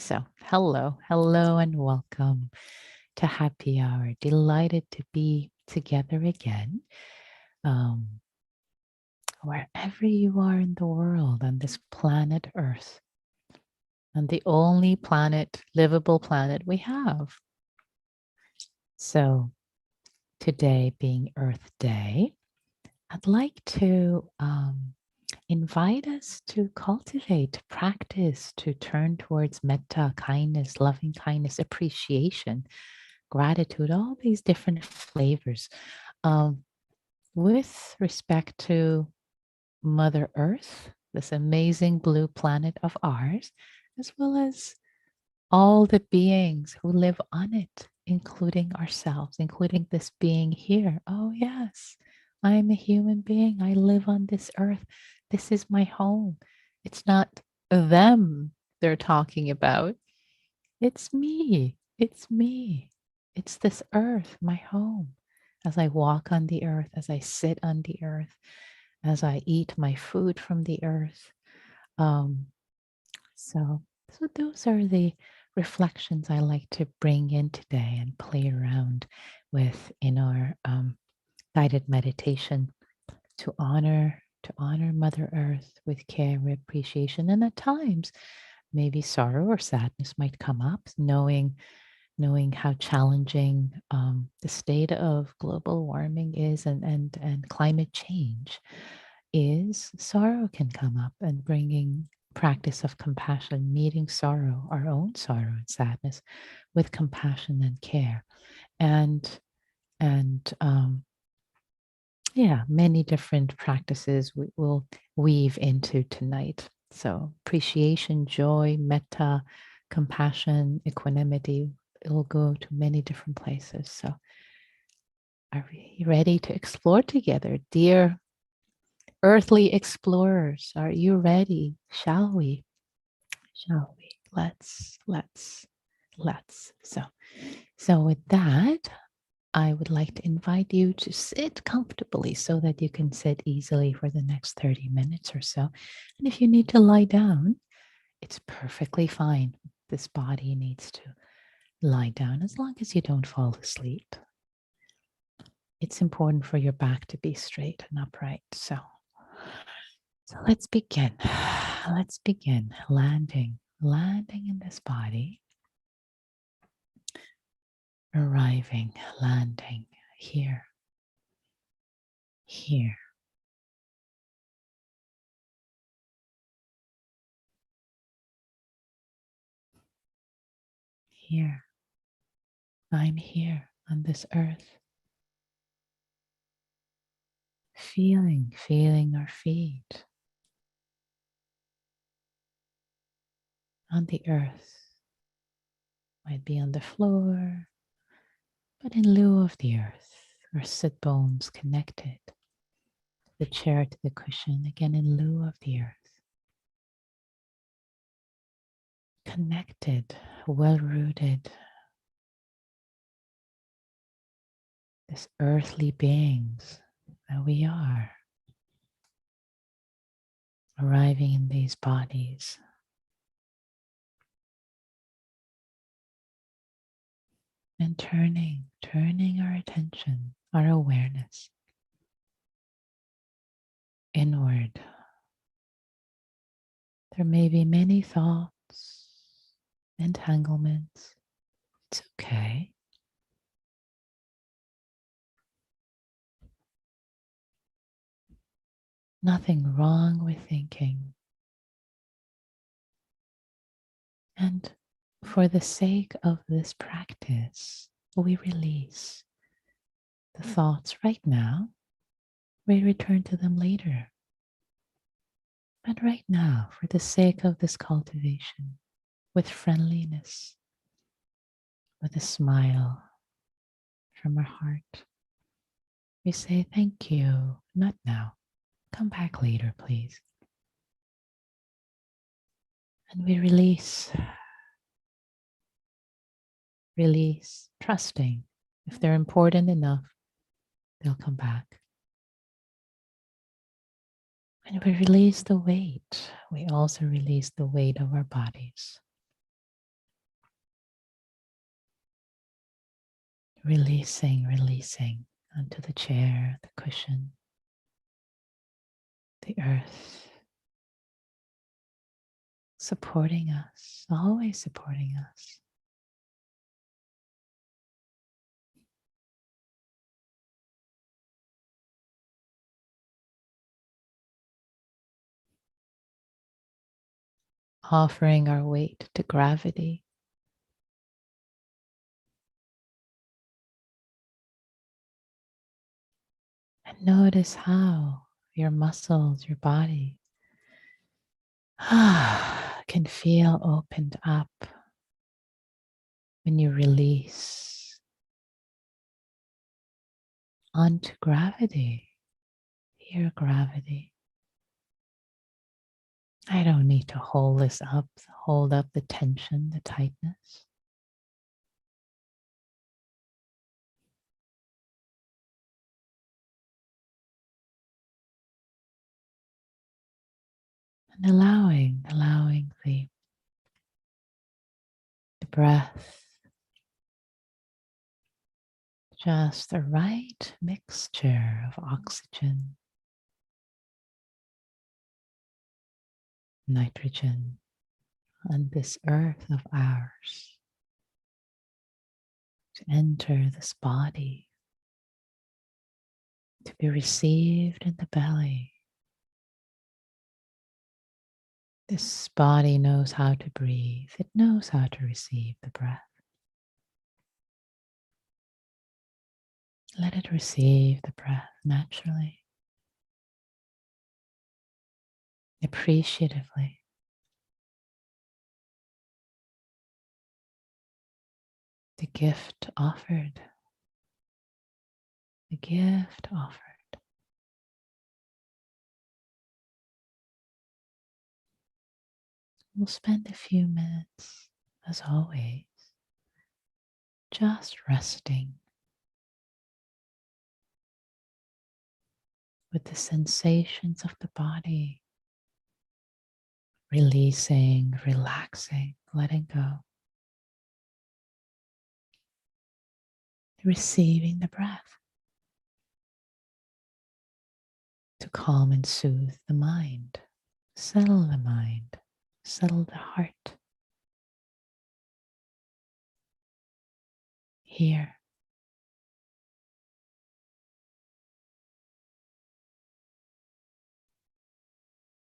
So, hello, and welcome to Happy Hour. Delighted to be together again. Um, Wherever you are in the world, on this planet Earth, and the only livable planet we have. So, today being Earth Day, I'd like to invite us to cultivate, to practice, to turn towards metta, kindness, loving kindness, appreciation, gratitude, all these different flavors with respect to Mother Earth, this amazing blue planet of ours, as well as all the beings who live on it, including ourselves, including this being here. Oh, yes, I'm a human being. I live on this earth. This is my home. It's not them they're talking about. It's me. It's me. It's this earth, my home. As I walk on the earth, as I sit on the earth, as I eat my food from the earth. Um, so those are the reflections I like to bring in today and play around with in our guided meditation to honor Mother Earth with care and appreciation. And at times, maybe sorrow or sadness might come up, knowing how challenging the state of global warming is and climate change is. Sorrow can come up, and bringing practice of compassion, meeting sorrow, our own sorrow and sadness, with compassion and care, and yeah, many different practices we will weave into tonight. So appreciation, joy, metta, compassion, equanimity, it'll go to many different places. So are we ready to explore together? Dear earthly explorers, are you ready? Shall we? Shall we? Let's. So with that, I would like to invite you to sit comfortably so that you can sit easily for the next 30 minutes or so. And if you need to lie down, it's perfectly fine. This body needs to lie down as long as you don't fall asleep. It's important for your back to be straight and upright. So let's begin. Let's begin landing in this body, arriving, landing here, here. Here. I'm here on this earth. Feeling our feet on the earth. Might be on the floor, but in lieu of the earth, our sit bones connected. The chair to the cushion, again in lieu of the earth. Connected, well rooted. This earthly beings that we are, arriving in these bodies. And turning our attention, our awareness inward. There may be many thoughts, entanglements. It's okay. Nothing wrong with thinking. And for the sake of this practice, we release the thoughts right now. We return to them later. But right now, for the sake of this cultivation, with friendliness, with a smile from our heart, we say thank you, not now. Come back later, please. And we release, trusting. If they're important enough, they'll come back. And we release the weight. We also release the weight of our bodies. Releasing, releasing onto the chair, the cushion, the earth, supporting us, always supporting us. Offering our weight to gravity. And notice how your muscles, your body can feel opened up when you release onto gravity. Your gravity. I don't need to hold this up, hold up the tension, the tightness. And allowing the breath, just the right mixture of oxygen, nitrogen on this earth of ours to enter this body, to be received in the belly. This body knows how to breathe. It knows how to receive the breath. Let it receive the breath naturally, appreciatively. The gift offered. The gift offered. We'll spend a few minutes, as always, just resting with the sensations of the body, releasing, relaxing, letting go, receiving the breath to calm and soothe the mind, settle the mind, settle the heart. Here,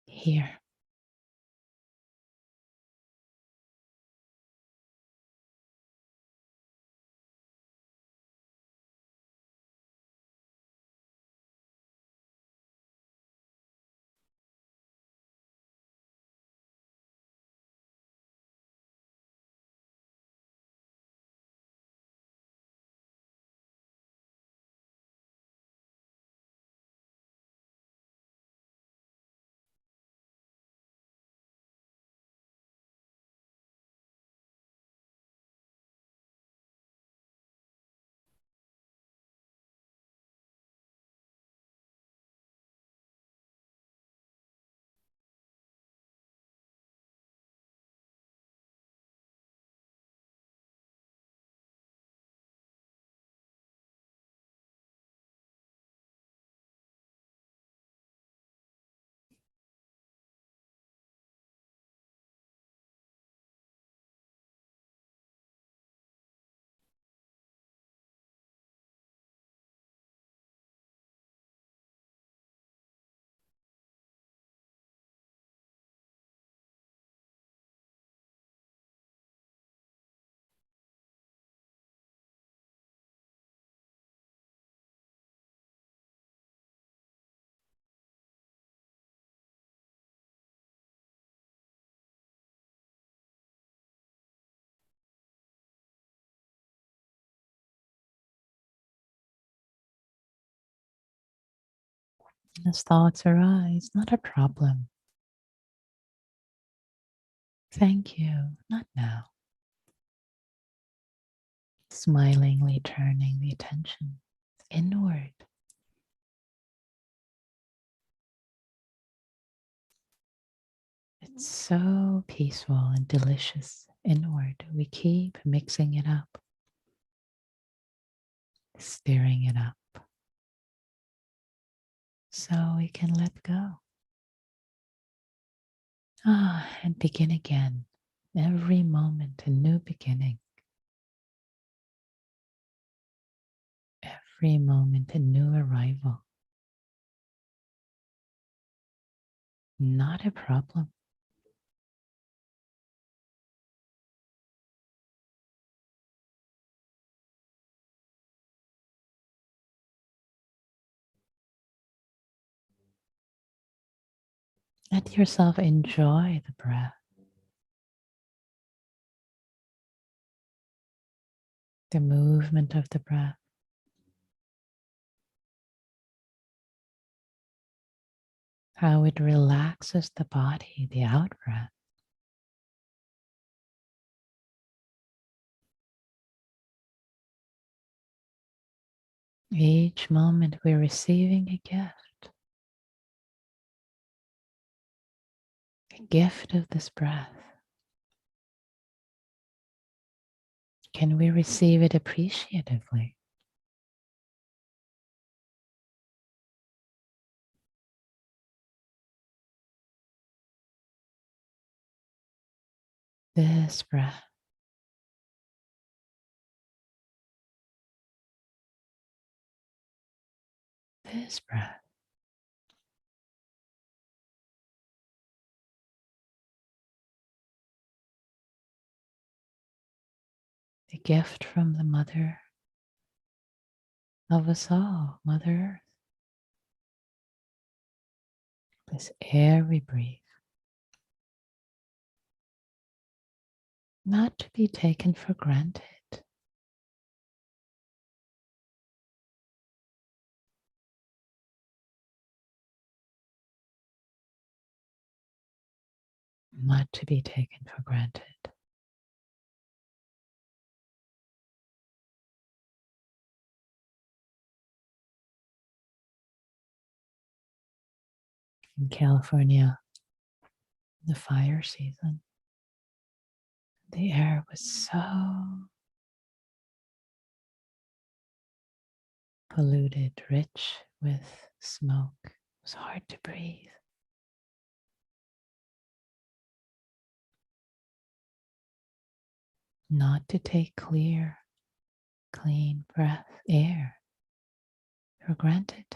here. As thoughts arise, not a problem. Thank you, not now. Smilingly turning the attention inward. It's so peaceful and delicious inward. We keep mixing it up. stirring it up so we can let go. And begin again. Every moment, a new beginning. Every moment, a new arrival. Not a problem. Let yourself enjoy the breath, the movement of the breath, how it relaxes the body, the out breath. Each moment we're receiving a gift of this breath. Can we receive it appreciatively? This breath, this breath. The gift from the Mother of us all, Mother Earth. This air we breathe, not to be taken for granted. Not to be taken for granted. In California, the fire season, the air was so polluted, rich with smoke. It was hard to breathe. Not to take clear, clean breath, air for granted.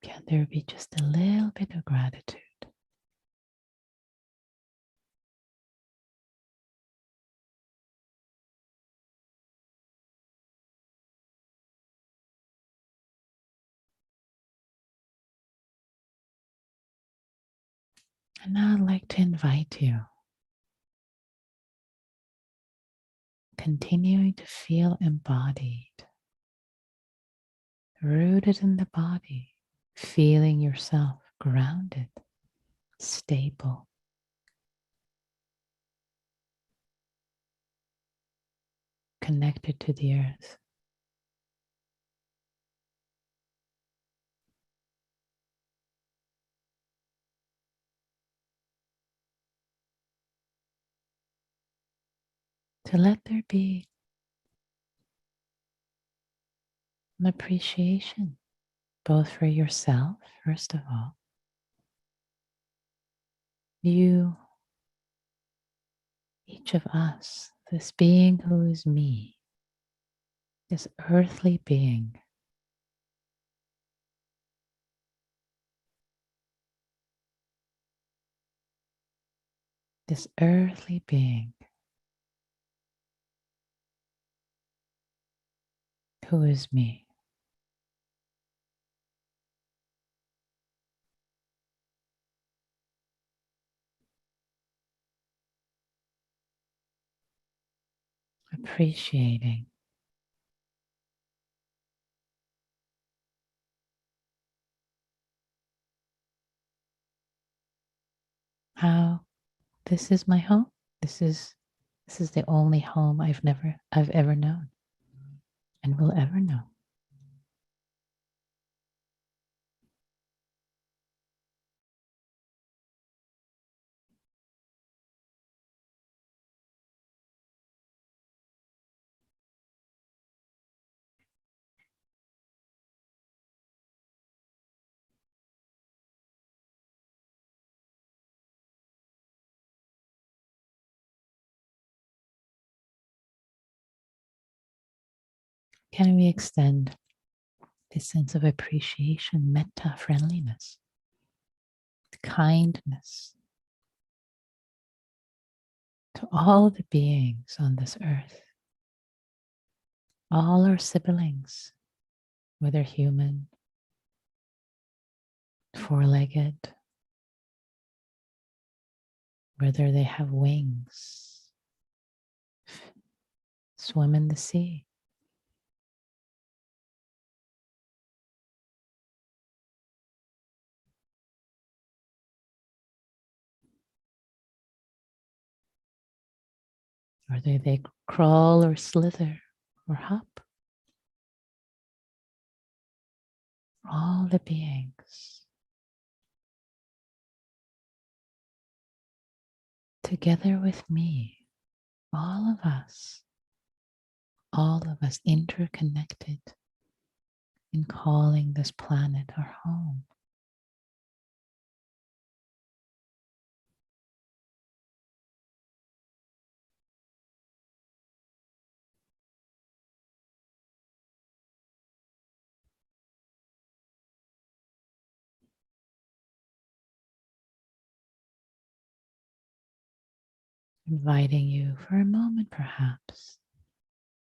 Can there be just a little bit of gratitude? And now I'd like to invite you, continuing to feel embodied, rooted in the body, feeling yourself grounded, stable, connected to the earth. To let there be an appreciation, both for yourself, first of all. You, each of us, this being who is me, this earthly being, this earthly being who is me. Appreciating how this is my home. This is the only home I've ever known and will ever know. Can we extend this sense of appreciation, metta, friendliness, kindness to all the beings on this earth, all our siblings, whether human, four-legged, whether they have wings, swim in the sea. Whether they crawl or slither or hop, all the beings together with me, all of us interconnected in calling this planet our home. Inviting you for a moment, perhaps,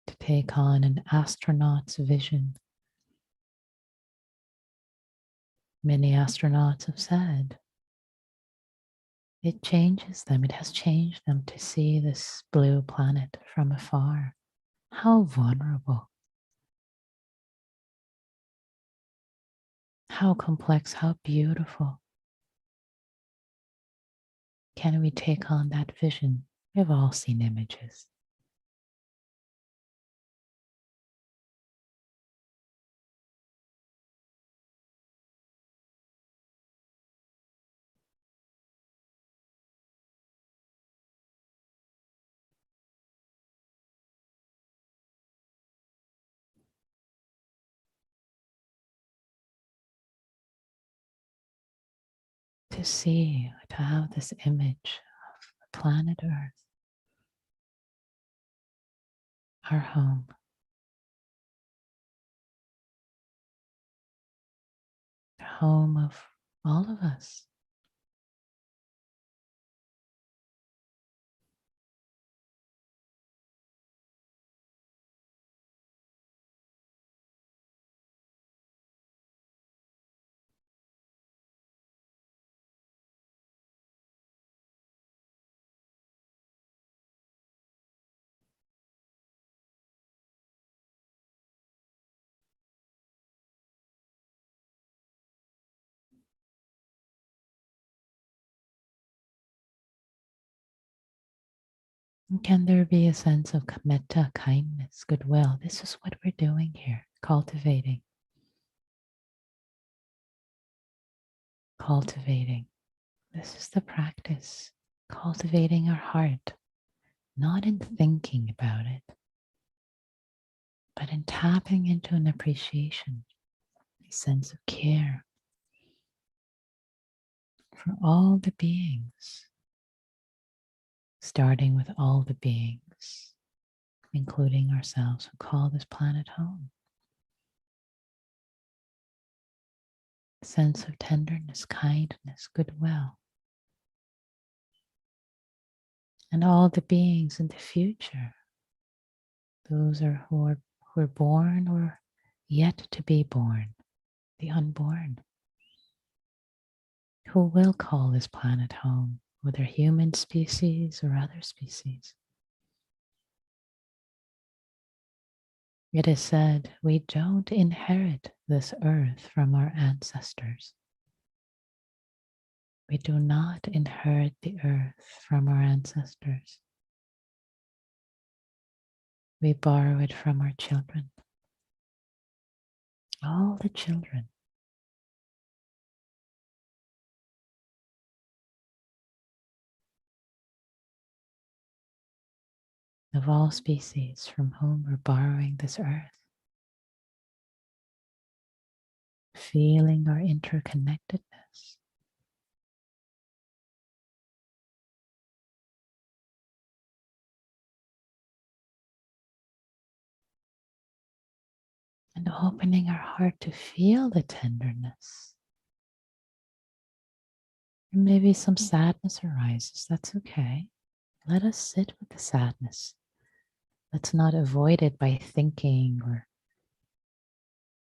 to take on an astronaut's vision. Many astronauts have said it changes them, it has changed them to see this blue planet from afar. How vulnerable, how complex, how beautiful. Can we take on that vision? We've all seen images. To see, to have this image of the planet Earth, our home, the home of all of us. And can there be a sense of metta, kindness, goodwill? This is what we're doing here, cultivating. Cultivating. This is the practice, cultivating our heart, not in thinking about it, but in tapping into an appreciation, a sense of care for all the beings, starting with all the beings, including ourselves who call this planet home. Sense of tenderness, kindness, goodwill. And all the beings in the future, those who are born or yet to be born, the unborn, who will call this planet home, whether human species or other species. It is said we don't inherit this earth from our ancestors. We do not inherit the earth from our ancestors. We borrow it from our children. All the children. Of all species from whom we're borrowing this earth. Feeling our interconnectedness. and opening our heart to feel the tenderness. And maybe some sadness arises. That's okay. Let us sit with the sadness. Let's not avoid it by thinking or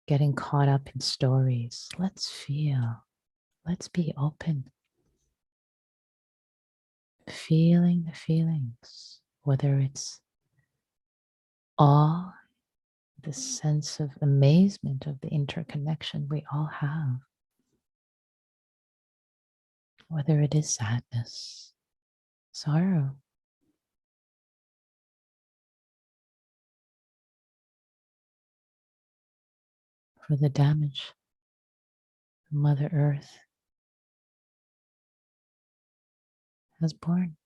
getting caught up in stories. Let's feel. Let's be open. Feeling the feelings, whether it's awe, the sense of amazement of the interconnection we all have, whether it is sadness, sorrow, for the damage Mother Earth has borne.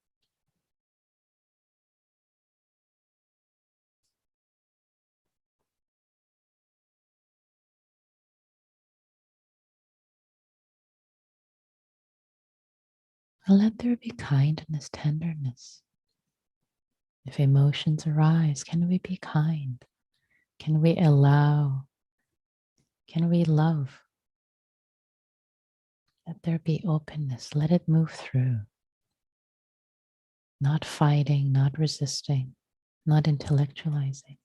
And let there be kindness, tenderness. If emotions arise, can we be kind? Can we allow? Can we love? Let there be openness. Let it move through. Not fighting, not resisting, not intellectualizing.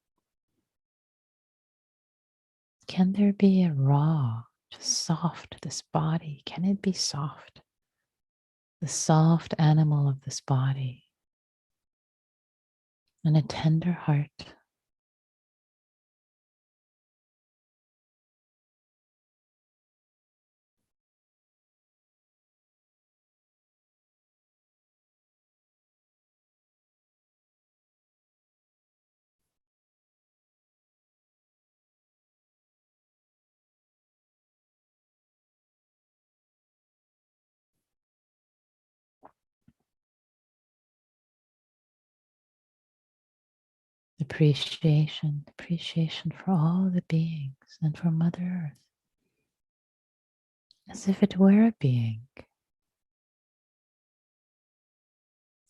Can there be a raw, just soft, this body? Can it be soft? The soft animal of this body and a tender heart. Appreciation, appreciation for all the beings and for Mother Earth, as if it were a being,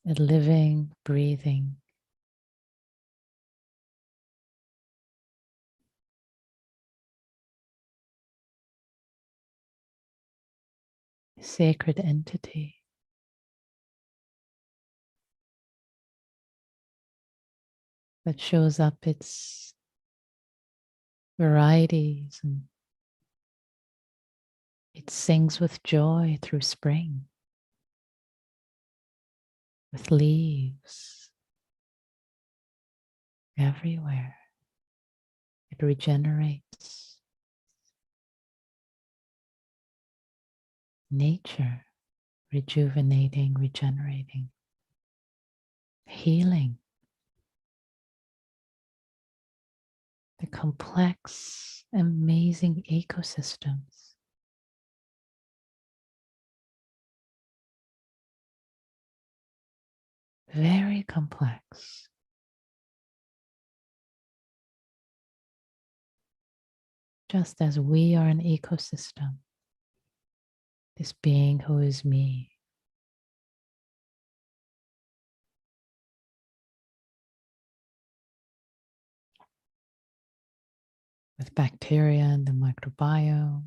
a living, breathing, sacred entity that shows up its varieties and it sings with joy through spring, with leaves everywhere. It regenerates. Nature, rejuvenating, regenerating, healing. The complex, amazing ecosystems. Very complex. Just as we are an ecosystem, this being who is me. With bacteria and the microbiome,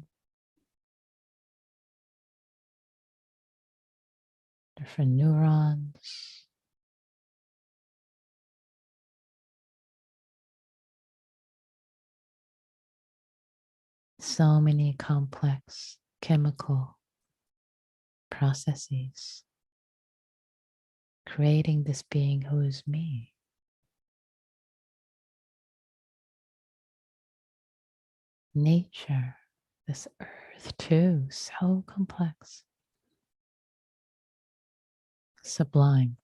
different neurons, so many complex chemical processes, creating this being who is me. Nature, this earth too, so complex, sublime.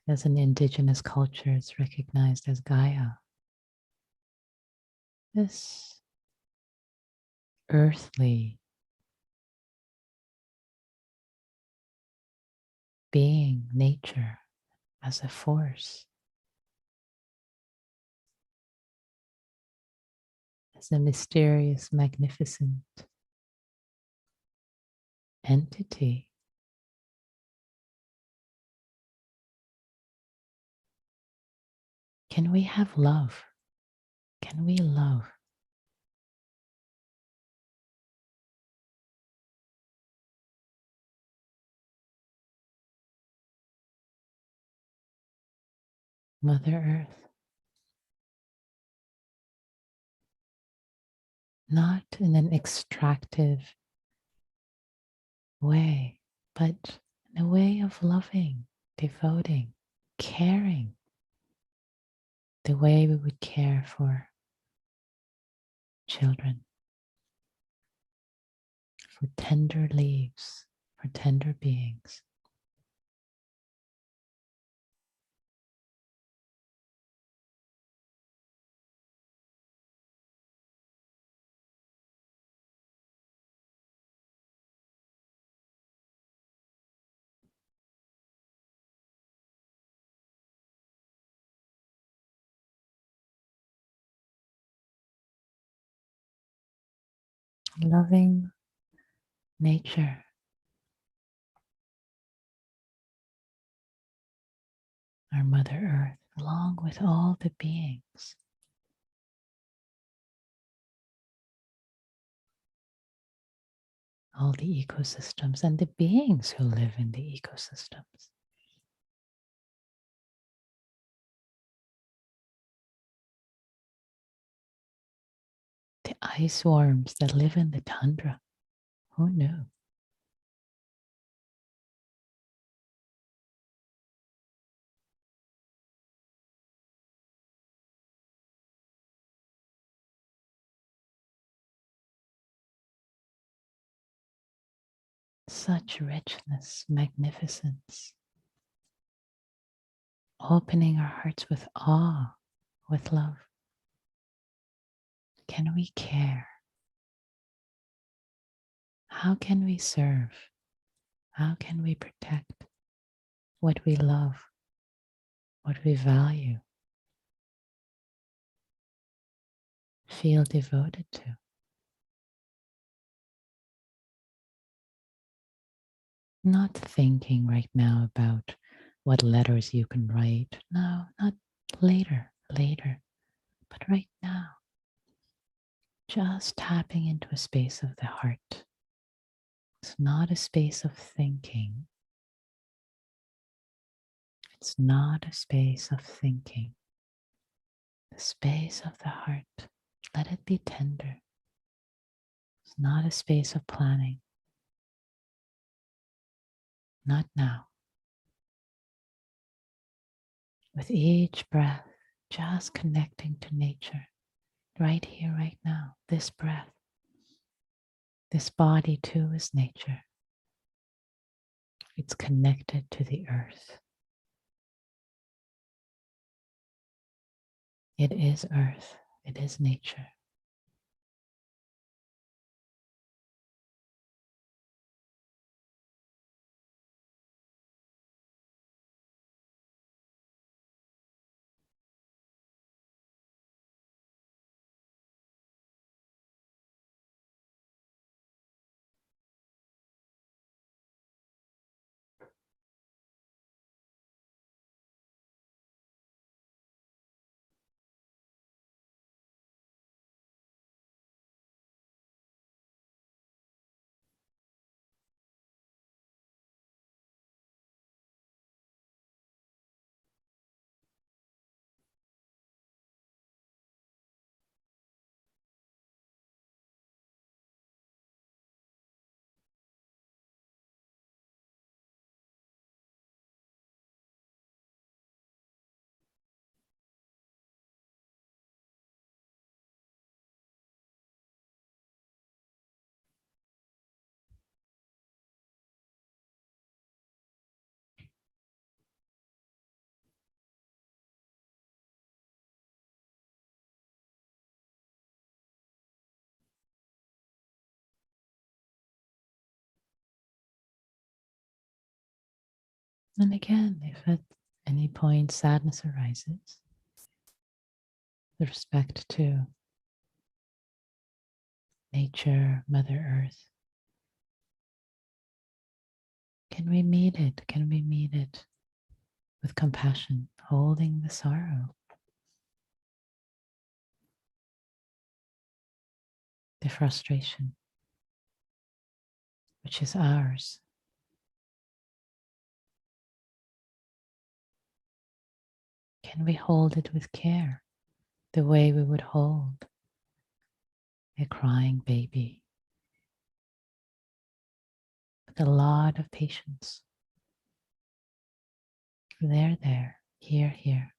As an indigenous culture, it's recognized as Gaia. This earthly being, nature, as a force, as a mysterious, magnificent entity. Can we have love? Can we love? Mother Earth, not in an extractive way, but in a way of loving, devoting, caring, the way we would care for children, for tender leaves, for tender beings. Loving nature, our Mother Earth, along with all the beings. All the ecosystems and the beings who live in the ecosystems. The ice worms that live in the tundra. Who knew? Such richness, magnificence. Opening our hearts with awe, with love. Can we care? How can we serve? How can we protect what we love, what we value, feel devoted to? Not thinking right now about what letters you can write. No, not later, but right now. Just tapping into a space of the heart. It's not a space of thinking. It's not a space of thinking. The space of the heart. Let it be tender. It's not a space of planning. Not now. With each breath, just connecting to nature. Right here, right now. This breath. This body too is nature. It's connected to the earth. It is earth. It is nature. And again, if at any point sadness arises, the respect to nature, Mother Earth. Can we meet it? Can we meet it with compassion, holding the sorrow, the frustration, which is ours? Can we hold it with care, the way we would hold a crying baby, with a lot of patience? There, here.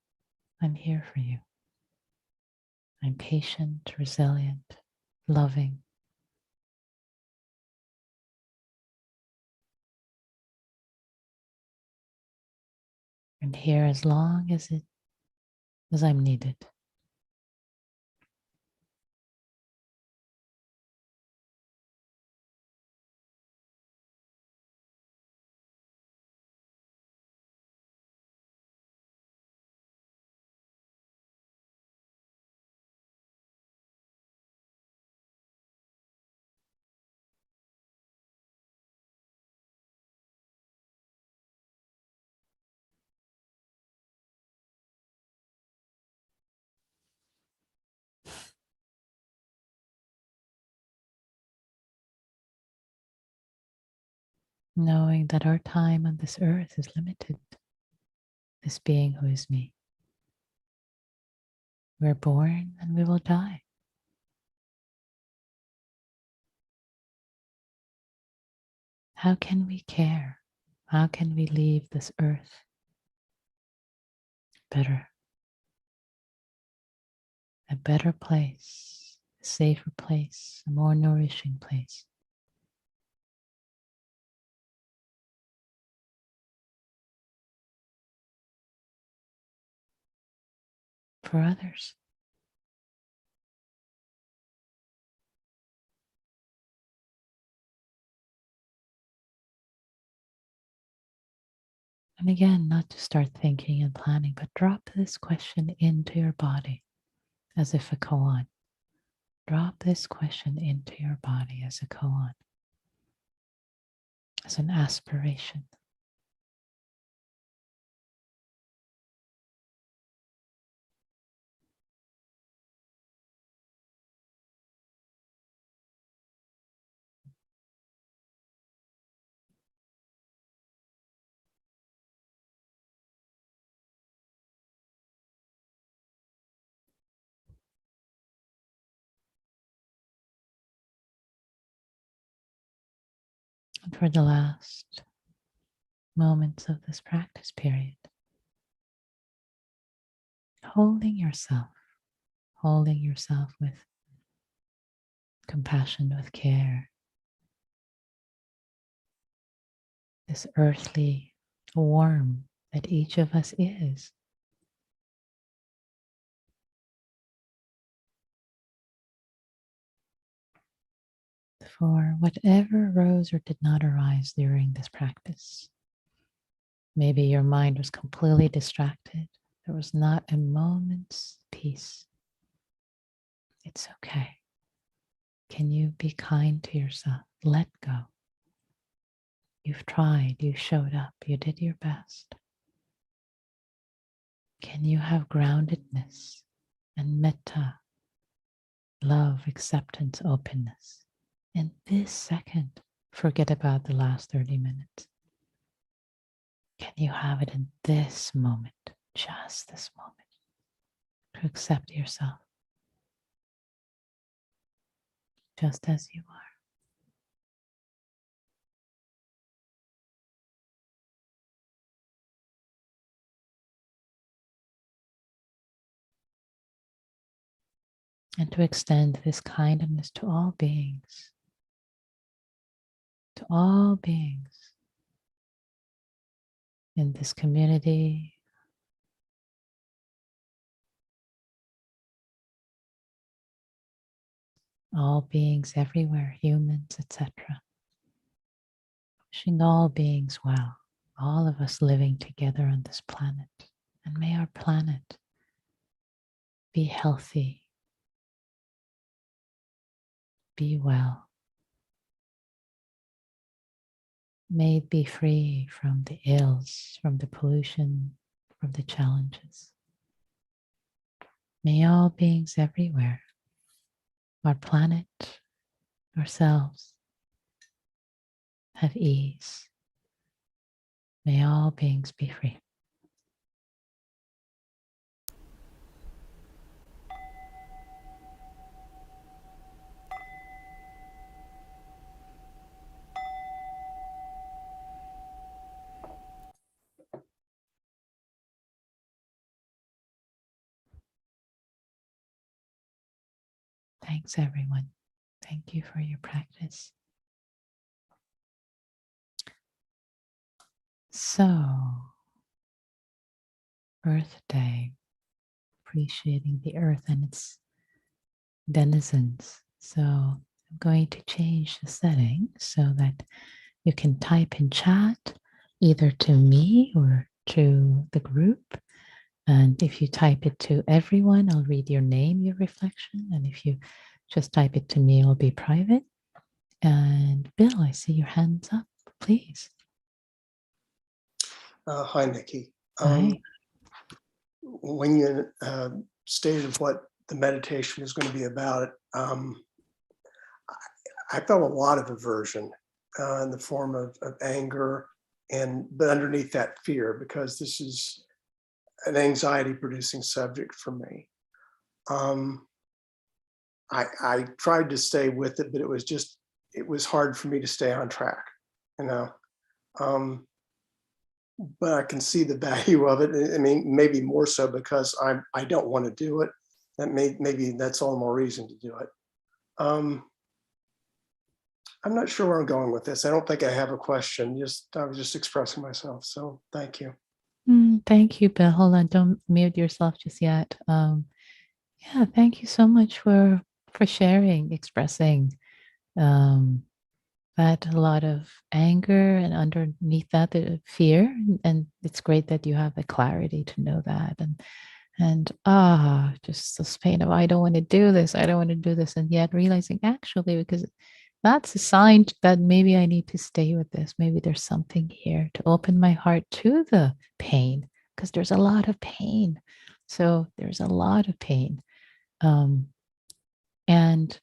I'm here for you. I'm patient, resilient, loving. And here as long as I'm needed. Knowing that our time on this earth is limited. This being who is me. We're born and we will die. How can we care? How can we leave this earth better? A better place, a safer place, a more nourishing place. For others. And again, not to start thinking and planning, but drop this question into your body as if a koan. Drop this question into your body as a koan, as an aspiration. And for the last moments of this practice period, holding yourself with compassion, with care, this earthly warmth that each of us is. For whatever arose or did not arise during this practice, maybe your mind was completely distracted. There was not a moment's peace. It's okay. Can you be kind to yourself? Let go. You've tried, you showed up, you did your best. Can you have groundedness and metta, love, acceptance, openness? In this second, forget about the last 30 minutes. Can you have it in this moment, just this moment, to accept yourself just as you are? And to extend this kindness to all beings in this community, all beings everywhere, humans, etc. Wishing all beings well, all of us living together on this planet. And may our planet be healthy, be well. May it be free from the ills, from the pollution, from the challenges. May all beings everywhere, our planet, ourselves, have ease. May all beings be free. Thanks, everyone. Thank you for your practice. So, Earth Day, appreciating the earth and its denizens. So, I'm going to change the setting so that you can type in chat either to me or to the group. And if you type it to everyone, I'll read your name, your reflection. And if you just type it to me, it'll be private. And Bill, I see your hands up, please. Hi, Nikki. Hi. When you stated what the meditation was going to be about, I felt a lot of aversion in the form of anger, but underneath that fear, because this is an anxiety-producing subject for me. I tried to stay with it, but it was hard for me to stay on track, you know. But I can see the value of it. I mean, maybe more so because I don't want to do it. Maybe that's all the more reason to do it. I'm not sure where I'm going with this. I don't think I have a question. I was just expressing myself. So thank you. Thank you, Bill. Hold on, don't mute yourself just yet. Yeah, thank you so much for sharing, expressing that a lot of anger and underneath that the fear, and it's great that you have the clarity to know that, and just this pain of I don't want to do this, I don't want to do this, and yet realizing actually because that's a sign that maybe I need to stay with this. Maybe there's something here to open my heart to the pain because there's a lot of pain. So there's a lot of pain. And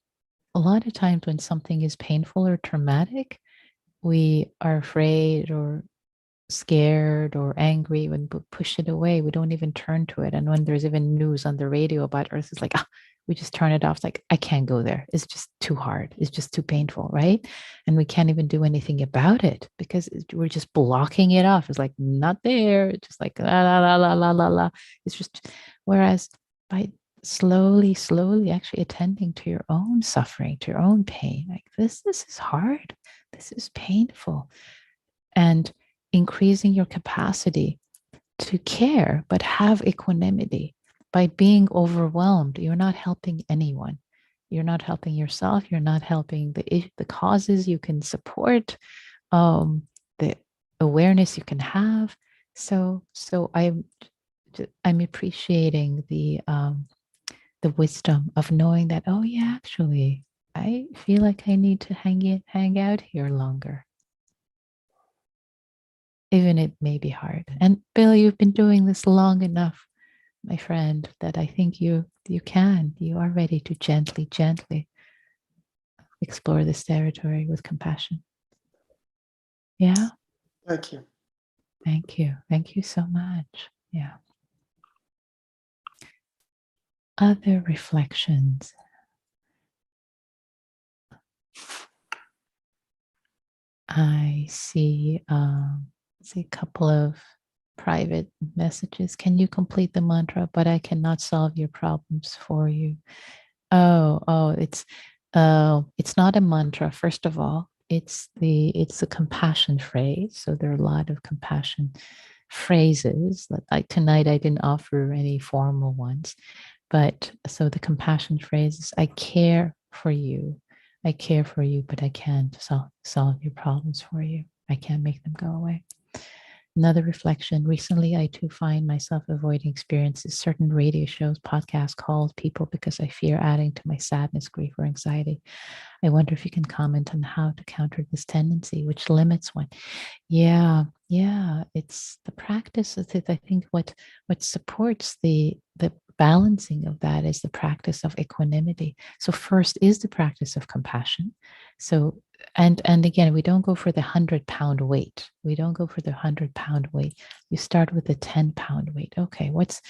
a lot of times when something is painful or traumatic, we are afraid or scared or angry when we push it away. We don't even turn to it. And when there's even news on the radio about Earth, it's like, we just turn it off. It's like, I can't go there. It's just too hard. It's just too painful, right? And we can't even do anything about it because we're just blocking it off. It's like, not there. It's just like, la, la, la, la, la, la, la. It's just, whereas by slowly actually attending to your own suffering, to your own pain, like this is hard. This is painful. And increasing your capacity to care, but have equanimity. By being overwhelmed, you're not helping anyone. You're not helping yourself. You're not helping the causes you can support, the awareness you can have. So I'm appreciating the wisdom of knowing that, oh yeah, actually, I feel like I need to hang out here longer. Even it may be hard. And Bill, you've been doing this long enough, my friend, that I think you are ready to gently explore this territory with compassion. Yeah. Thank you. Thank you. Thank you so much. Yeah. Other reflections. I see a couple of private messages. Can you complete the mantra? But I cannot solve your problems for you. It's not a mantra. First of all, it's the compassion phrase. So there are a lot of compassion phrases. Like tonight, I didn't offer any formal ones, but so the compassion phrase is, I care for you. I care for you, but I can't solve your problems for you. I can't make them go away. Another reflection. Recently, I too find myself avoiding experiences, certain radio shows, podcasts, calls, people, because I fear adding to my sadness, grief, or anxiety. I wonder if you can comment on how to counter this tendency, which limits one. Yeah, yeah. It's the practice of it. I think what supports the balancing of that is the practice of equanimity. So first is the practice of compassion. So and again, we don't go for the 100-pound weight. We don't go for the 100-pound weight. You start with the 10-pound weight. Okay, what's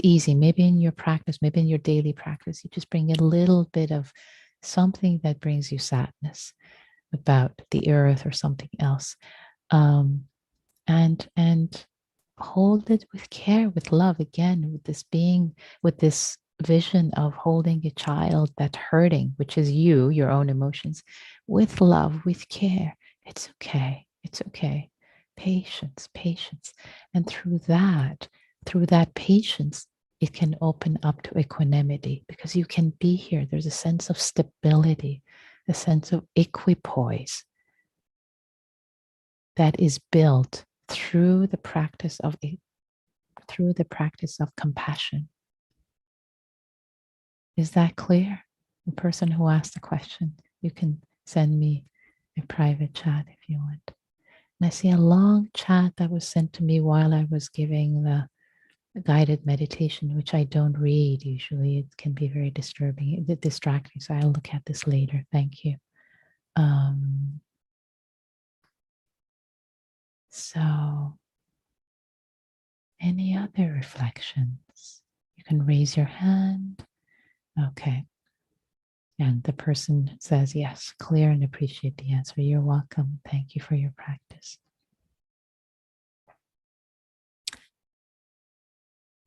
easy? Maybe in your practice, maybe in your daily practice, you just bring a little bit of something that brings you sadness about the earth or something else, and hold it with care, with love. Again, with this being, with this vision of holding a child that's hurting, which is you, your own emotions, with love, with care. It's okay. It's okay. Patience, patience. And through that patience, it can open up to equanimity because you can be here. There's a sense of stability, a sense of equipoise that is built through the practice of compassion. Is that clear? The person who asked the question, you can send me a private chat if you want. And I see a long chat that was sent to me while I was giving the guided meditation, which I don't read usually. It can be very distracting. So I'll look at this later. Thank you. So, any other reflections? You can raise your hand. Okay. And the person says, yes, clear and appreciate the answer. You're welcome. Thank you for your practice.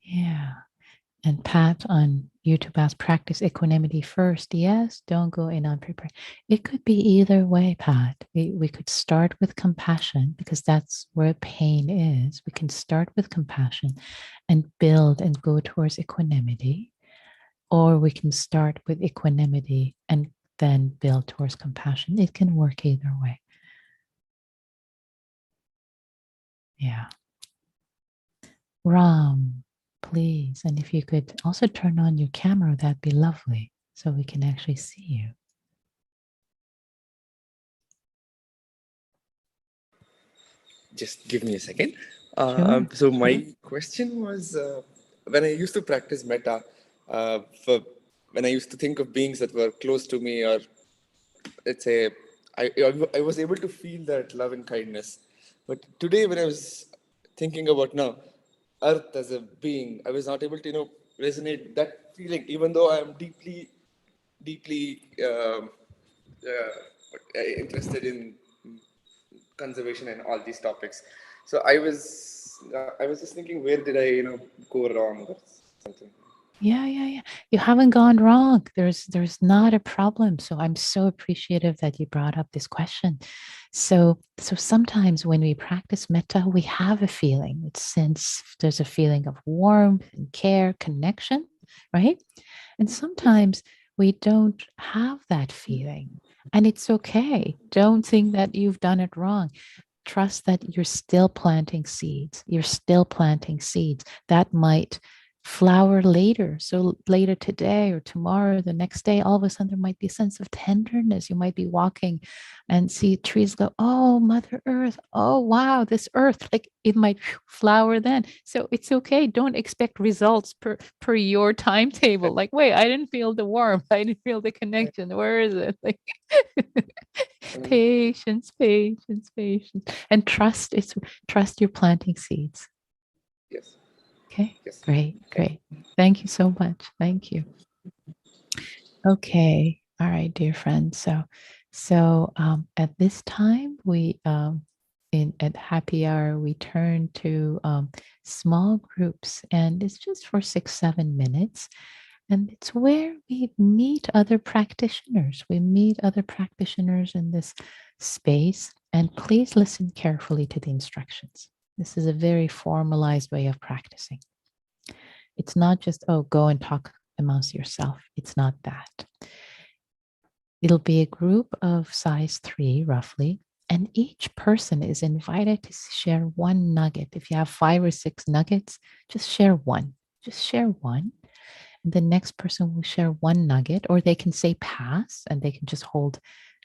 Yeah. And Pat on YouTube asked, practice equanimity first. Yes, don't go in unprepared. It could be either way, Pat. We could start with compassion because that's where pain is. We can start with compassion and build and go towards equanimity. Or we can start with equanimity and then build towards compassion. It can work either way. Yeah. Ram, please. And if you could also turn on your camera, that'd be lovely so we can actually see you. Just give me a second. Sure. So my question was, when I used to practice metta, for when I used to think of beings that were close to me, or let's say, I was able to feel that love and kindness. But today, when I was thinking about now, Earth as a being, I was not able to, resonate that feeling, even though I am deeply interested in conservation and all these topics. So I was just thinking, where did I, go wrong or something? Yeah. You haven't gone wrong. There's not a problem. So I'm so appreciative that you brought up this question. So sometimes when we practice metta, we have a feeling. It's since there's a feeling of warmth and care, connection, right? And sometimes we don't have that feeling. And it's okay. Don't think that you've done it wrong. Trust that you're still planting seeds. You're still planting seeds that might flower later. So later today or tomorrow, the next day, all of a sudden there might be a sense of tenderness. You might be walking and see trees go, oh, Mother Earth. Oh, wow, this earth, like it might flower then. So it's okay. Don't expect results per your timetable. Like, wait, I didn't feel the warmth. I didn't feel the connection. Where is it? Like patience, patience, patience. And trust you're planting seeds. Yes. Okay, Yes. great. Thank you so much. Thank you. Okay, all right, dear friends. So at this time, we at happy hour we turn to small groups, and it's just for 6-7 minutes, and it's where we meet other practitioners. We meet other practitioners in this space, and please listen carefully to the instructions. This is a very formalized way of practicing. It's not just, oh, go and talk amongst yourself. It's not that. It'll be a group of size 3, roughly, And each person is invited to share one nugget. If you have 5 or 6 nuggets, just share one. Just share one. And the next person will share one nugget, or they can say pass and they can just hold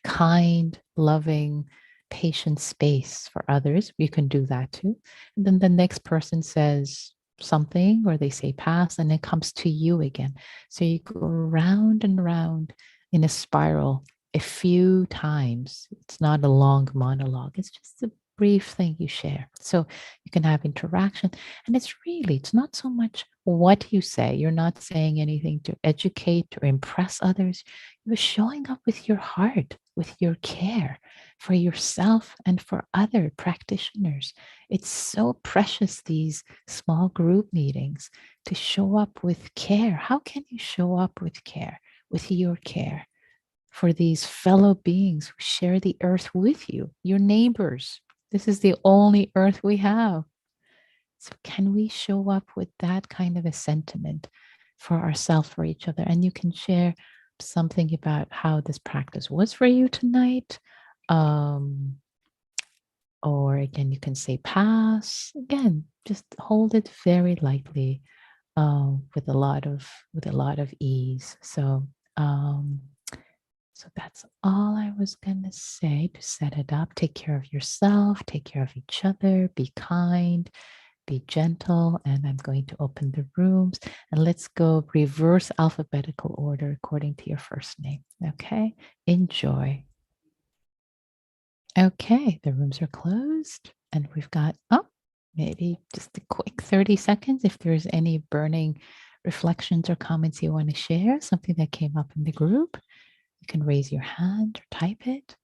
kind, loving, patient space for others. You can do that too. And then the next person says something or they say pass and it comes to you again. So you go round and round in a spiral a few times. It's not a long monologue, it's just a brief thing you share. So you can have interaction. And it's not so much what you say. You're not saying anything to educate or impress others. You're showing up with your heart, with your care for yourself and for other practitioners. It's so precious, these small group meetings, to show up with care. How can you show up with care, with your care for these fellow beings who share the earth with you, your neighbors? This is the only earth we have. So, can we show up with that kind of a sentiment for ourselves, for each other? And you can share something about how this practice was for you tonight. Um, or again, you can say pass. Again, just hold it very lightly, with a lot of ease. Um, so that's all I was gonna say to set it up. Take care of yourself, take care of each other, be kind, be gentle, and I'm going to open the rooms and let's go reverse alphabetical order according to your first name. Okay, enjoy. Okay, the rooms are closed and we've got, maybe just a quick 30 seconds if there's any burning reflections or comments you want to share, something that came up in the group. You can raise your hand or type it.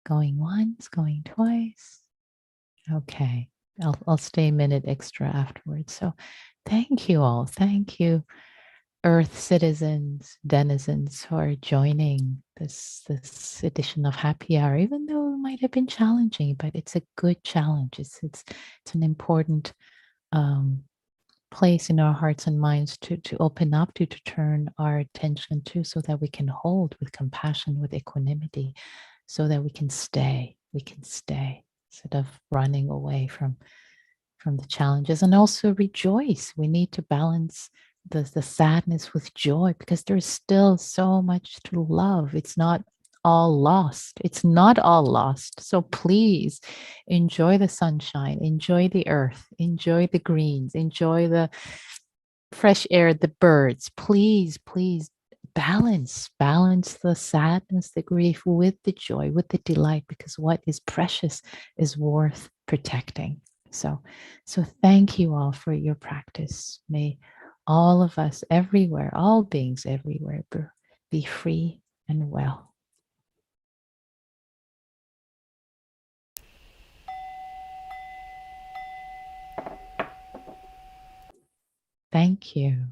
Going once, going twice. Okay. I'll stay a minute extra afterwards. So thank you all. Thank you, Earth citizens, denizens who are joining this edition of Happy Hour, even though it might have been challenging, but it's a good challenge. It's an important place in our hearts and minds to open up to turn our attention to, so that we can hold with compassion, with equanimity, so that we can stay instead of running away from the challenges, and also rejoice. We need to balance the sadness with joy, because there's still so much to love. It's not all lost. It's not all lost. So please enjoy the sunshine, enjoy the earth, enjoy the greens, enjoy the fresh air, the birds. Please, please balance the sadness, the grief with the joy, with the delight, because what is precious is worth protecting. So thank you all for your practice. May all of us everywhere, all beings everywhere, be free and well. Thank you.